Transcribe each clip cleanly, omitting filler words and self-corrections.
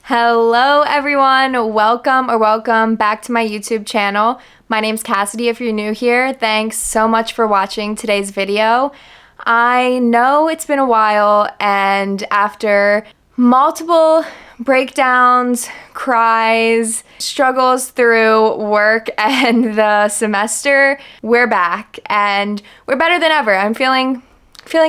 Hello everyone, welcome back to my YouTube channel. My name's Cassidy if you're new here. Thanks so much for watching today's video. I know it's been a while, and after multiple breakdowns, cries, struggles through work and the semester, we're back and we're better than ever. I'm feeling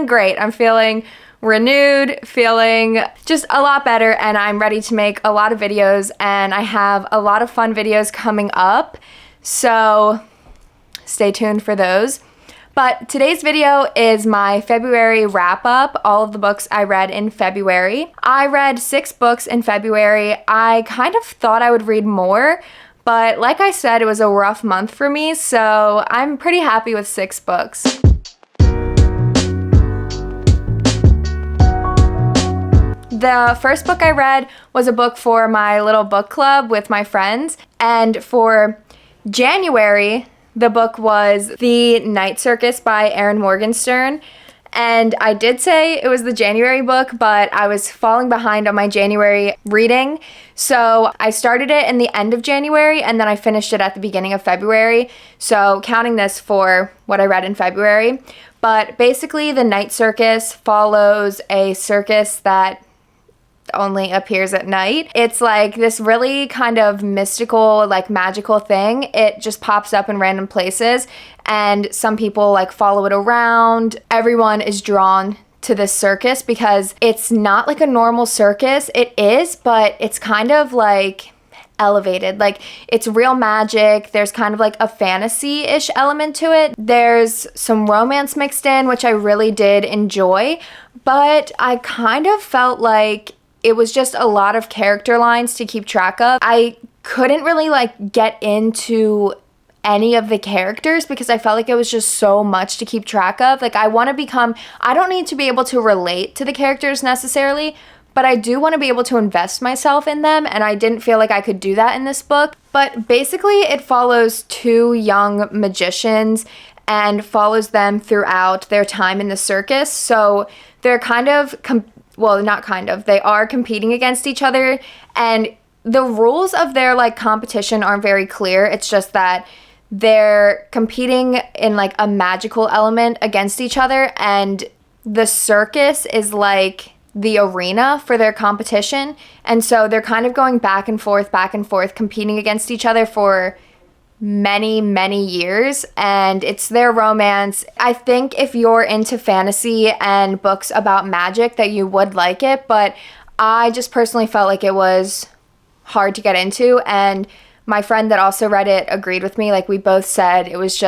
great. I'm feeling renewed, feeling just a lot better, and I'm ready to make a lot of videos, and I have a lot of fun videos coming up, so stay tuned for those. But today's video is my February wrap-up, all of the books I read in February. I read 6 books in February. I kind of thought I would read more, but like I said, it was a rough month for me, so I'm pretty happy with 6 books. The first book I read was a book for my little book club with my friends, and for January, the book was The Night Circus by Erin Morgenstern. And I did say it was the January book, but I was falling behind on my January reading. So I started it in the end of January, and then I finished it at the beginning of February. So counting this for what I read in February. But basically, The Night Circus follows a circus that only appears at night. It's like this really kind of mystical, like magical thing. It just pops up in random places, and some people like follow it around. Everyone is drawn to this circus because it's not like a normal circus. It is, but it's kind of like elevated. Like, it's real magic. There's kind of like a fantasy-ish element to it. There's some romance mixed in, which I really did enjoy, but I kind of felt like it was just a lot of character lines to keep track of. I couldn't really like get into any of the characters because I felt like it was just so much to keep track of. Like, I don't need to be able to relate to the characters necessarily, but I do want to be able to invest myself in them, and I didn't feel like I could do that in this book. But basically, it follows 2 young magicians and follows them throughout their time in the circus. So they're kind of they are competing against each other, and the rules of their like competition aren't very clear. It's just that they're competing in like a magical element against each other, and the circus is like the arena for their competition, and so they're kind of going back and forth, competing against each other for many years, and it's their romance. I think if you're into fantasy and books about magic that you would like it, but I just personally felt like it was hard to get into, and my friend that also read it agreed with me. Like, we both said it was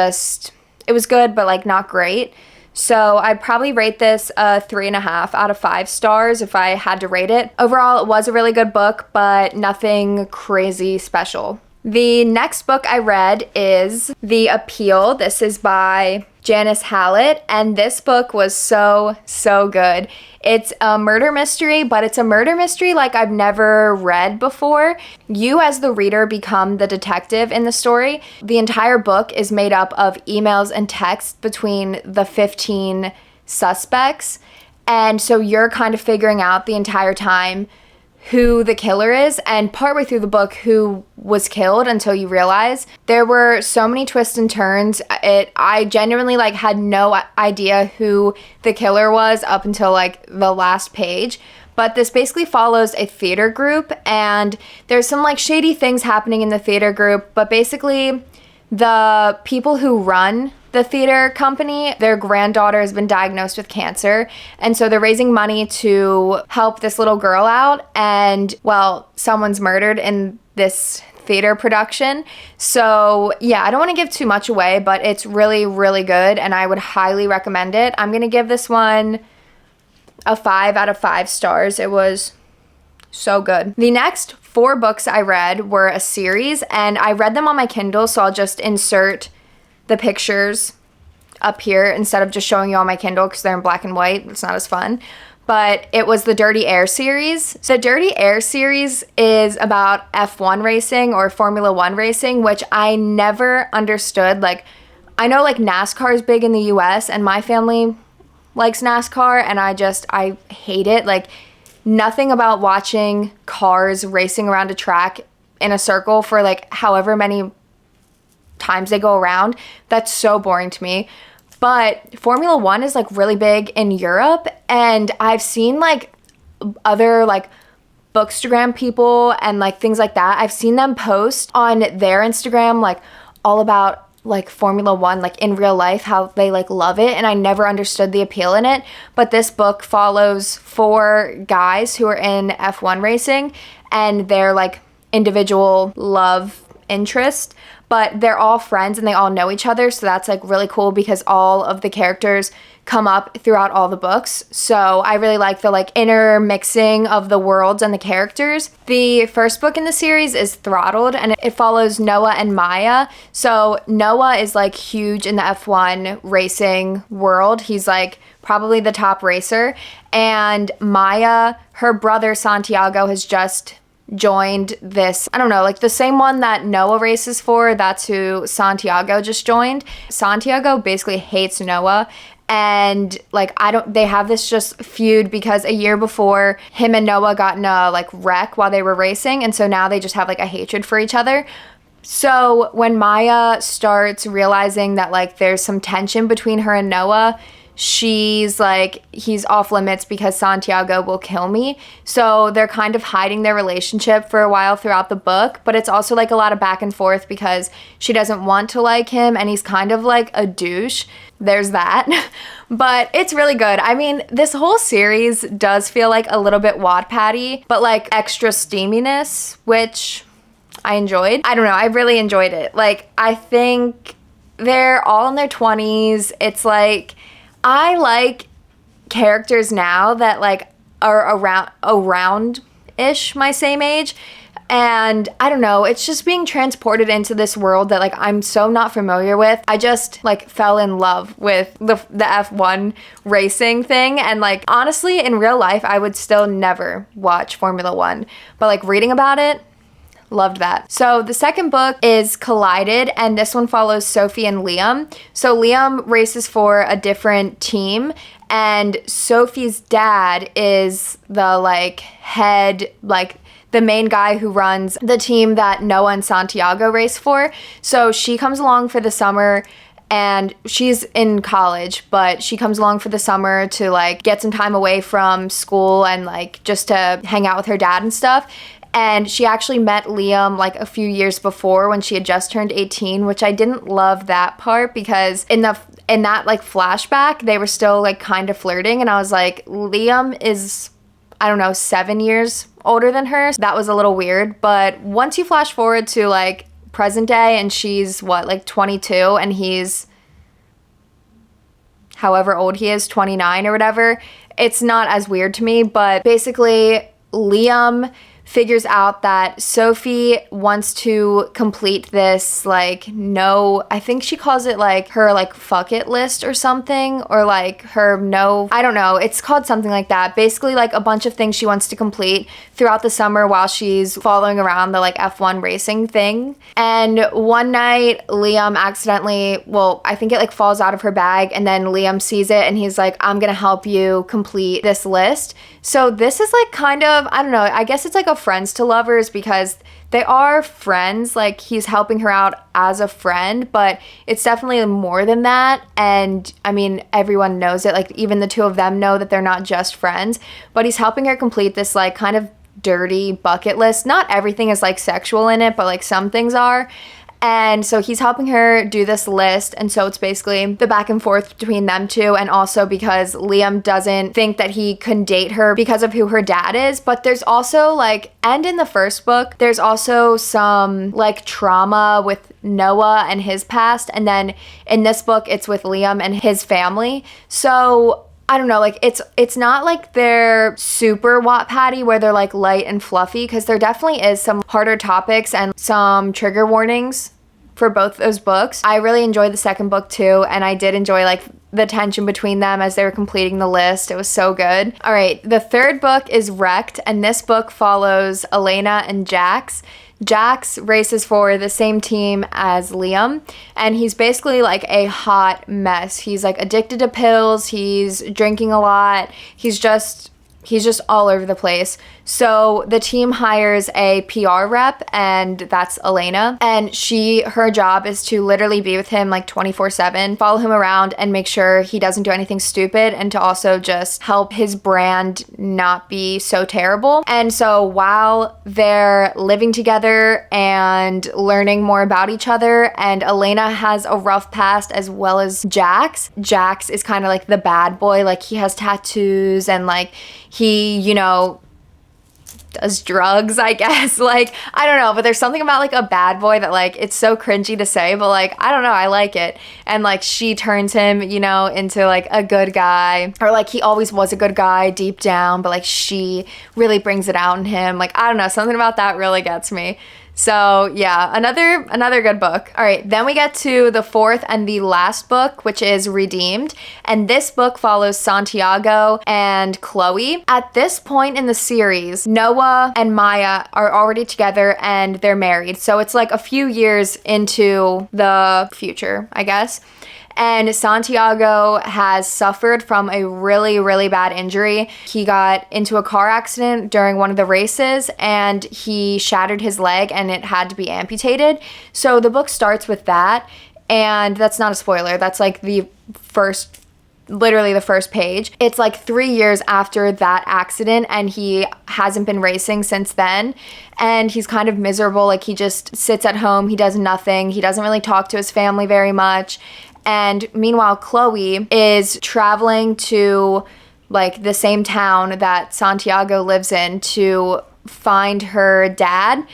good, but like not great. So I'd probably rate this a 3.5 out of 5 stars if I had to rate it. Overall, it was a really good book, but nothing crazy special. The next book I read is The Appeal. This is by Janice Hallett, and this book was so good. It's a murder mystery, but it's a murder mystery like I've never read before. You as the reader become the detective in the story. The entire book is made up of emails and texts between the 15 suspects, and so you're kind of figuring out the entire time who the killer is, and partway through the book who was killed, until you realize. There were so many twists and turns. I genuinely like had no idea who the killer was up until like the last page. But this basically follows a theater group, and there's some like shady things happening in the theater group, but basically the people who run the theater company, their granddaughter has been diagnosed with cancer, and so they're raising money to help this little girl out, and well, someone's murdered in this theater production. So yeah, I don't want to give too much away, but it's really good, and I would highly recommend it. I'm gonna give this one a 5 out of 5 stars. It was so good. The next 4 books I read were a series, and I read them on my Kindle, so I'll just insert the pictures up here instead of just showing you on my Kindle because they're in black and white. It's not as fun. But it was the Dirty Air series. The Dirty Air series is about F1 racing or Formula 1 racing, which I never understood. Like, I know like NASCAR is big in the US, and my family likes NASCAR, and I hate it. Like, nothing about watching cars racing around a track in a circle for like however many times they go around. That's so boring to me. But Formula One is like really big in Europe, and I've seen like other like Bookstagram people and like things like that. I've seen them post on their Instagram like all about like Formula One, like in real life, how they like love it, and I never understood the appeal in it. But this book follows 4 guys who are in F1 racing and their like individual love interest, but they're all friends and they all know each other, so that's like really cool because all of the characters come up throughout all the books. So I really like the like intermixing of the worlds and the characters. The first book in the series is Throttled, and it follows Noah and Maya. So Noah is like huge in the F1 racing world. He's like probably the top racer, and Maya, her brother Santiago, has just joined this, I don't know, like the same one that Noah races for, that's who Santiago just joined. Santiago basically hates Noah, and like they have this just feud because a year before him and Noah got in a like wreck while they were racing, and so now they just have like a hatred for each other. So when Maya starts realizing that like there's some tension between her and Noah, she's like, he's off limits because Santiago will kill me. So they're kind of hiding their relationship for a while throughout the book, but it's also like a lot of back and forth because she doesn't want to like him and he's kind of like a douche. There's that. But it's really good. I mean, this whole series does feel like a little bit Wattpad-y, but like extra steaminess, which I enjoyed. I don't know, I really enjoyed it. Like, I think they're all in their 20s. It's like, I like characters now that like are around-ish my same age, and I don't know, it's just being transported into this world that like I'm so not familiar with. I just like fell in love with the F1 racing thing, and like honestly in real life I would still never watch Formula One, but like reading about it, loved that. So the second book is Collided, and this one follows Sophie and Liam. So Liam races for a different team, and Sophie's dad is the like head, like the main guy who runs the team that Noah and Santiago race for. So she comes along for the summer, and she's in college, but she comes along for the summer to like get some time away from school and like just to hang out with her dad and stuff. And she actually met Liam like a few years before when she had just turned 18, which I didn't love that part because in that like flashback, they were still like kind of flirting. And I was like, Liam is, I don't know, 7 years older than her. So that was a little weird. But once you flash forward to like present day and she's what, like 22 and he's however old he is, 29 or whatever, it's not as weird to me. But basically Liam figures out that Sophie wants to complete this like I think she calls it like her like fuck it list or something, or like her I don't know, it's called something like that. Basically like a bunch of things she wants to complete throughout the summer while she's following around the like F1 racing thing. And one night Liam accidentally, well, I think it like falls out of her bag, and then Liam sees it and he's like, I'm gonna help you complete this list. So this is like kind of, I don't know, I guess it's like a friends to lovers because they are friends. Like he's helping her out as a friend, but it's definitely more than that. And I mean, everyone knows it. Like even the two of them know that they're not just friends, but he's helping her complete this like kind of dirty bucket list. Not everything is like sexual in it, but like some things are. And so he's helping her do this list, and so it's basically the back and forth between them two, and also because Liam doesn't think that he can date her because of who her dad is. But there's also like, and in the first book, there's also some like trauma with Noah and his past, and then in this book, it's with Liam and his family. So I don't know, like it's not like they're super Wattpad-y where they're like light and fluffy, because there definitely is some harder topics and some trigger warnings for both those books. I really enjoyed the second book too, and I did enjoy like the tension between them as they were completing the list. It was so good. All right, the third book is Wrecked, and this book follows Elena and Jax. Jax races for the same team as Liam, and he's basically like a hot mess. He's like addicted to pills, he's drinking a lot, he's He's just all over the place. So the team hires a PR rep, and that's Elena. And her job is to literally be with him like 24/7, follow him around and make sure he doesn't do anything stupid, and to also just help his brand not be so terrible. And so while they're living together and learning more about each other, and Elena has a rough past as well as Jax. Jax is kind of like the bad boy. Like, he has tattoos and like he, does drugs, I guess. Like, I don't know, but there's something about like a bad boy that like, it's so cringy to say, but like, I don't know, I like it. And like, she turns him, into like a good guy, or like he always was a good guy deep down, but like she really brings it out in him. Like, I don't know, something about that really gets me. So yeah, another good book. All right, then we get to the fourth and the last book, which is Redeemed. And this book follows Santiago and Chloe. At this point in the series, Noah and Maya are already together and they're married. So it's like a few years into the future, I guess. And Santiago has suffered from a really, really bad injury. He got into a car accident during one of the races and he shattered his leg and it had to be amputated. So the book starts with that, and that's not a spoiler. That's like literally the first page. It's like 3 years after that accident and he hasn't been racing since then. And he's kind of miserable. Like, he just sits at home. He does nothing. He doesn't really talk to his family very much. And meanwhile, Chloe is traveling to like the same town that Santiago lives in to find her dad.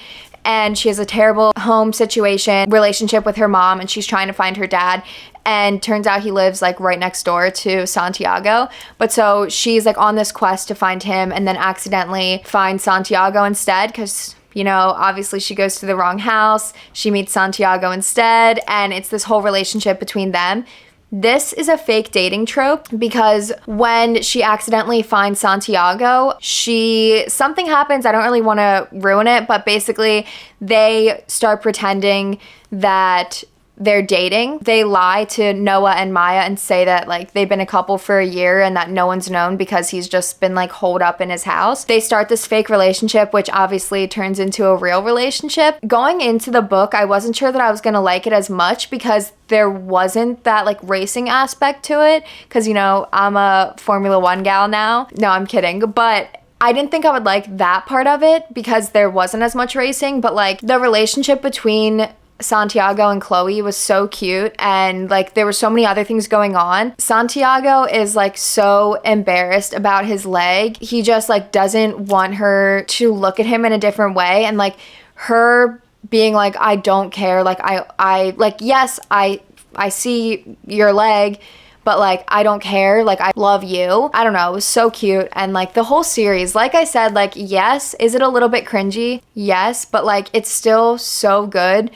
And she has a terrible relationship with her mom, and she's trying to find her dad. And turns out he lives like right next door to Santiago. But so she's like on this quest to find him, and then accidentally finds Santiago instead, because obviously she goes to the wrong house. She meets Santiago instead, and it's this whole relationship between them. This is a fake dating trope because when she accidentally finds Santiago, something happens. I don't really want to ruin it, but basically they start pretending that they're dating. They lie to Noah and Maya and say that like they've been a couple for a year and that no one's known because he's just been like holed up in his house. They start this fake relationship, which obviously turns into a real relationship. Going into the book, I wasn't sure that I was gonna like it as much because there wasn't that like racing aspect to it, because I'm a Formula One gal now. No, I'm kidding, but I didn't think I would like that part of it because there wasn't as much racing. But like the relationship between Santiago and Chloe was so cute, and like there were so many other things going on. Santiago is like so embarrassed about his leg. He just like doesn't want her to look at him in a different way, and like her being like, I don't care, like I like, yes, I see your leg, but like I don't care, like I love you. I don't know, it was so cute. And like the whole series, like I said, like yes, is it a little bit cringy? Yes, but like it's still so good.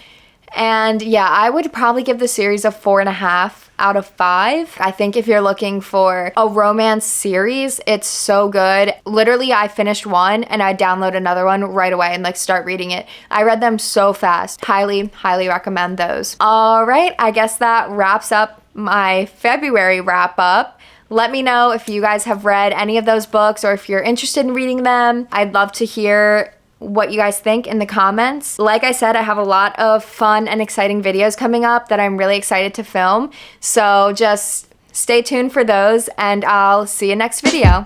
And yeah, I would probably give the series a 4.5 out of 5. I think if you're looking for a romance series, it's so good. Literally, I finished one and I download another one right away and like start reading it. I read them so fast. Highly, highly recommend those. All right, I guess that wraps up my February wrap up. Let me know if you guys have read any of those books or if you're interested in reading them. I'd love to hear what you guys think in the comments. Like I said, I have a lot of fun and exciting videos coming up that I'm really excited to film. So just stay tuned for those, and I'll see you next video.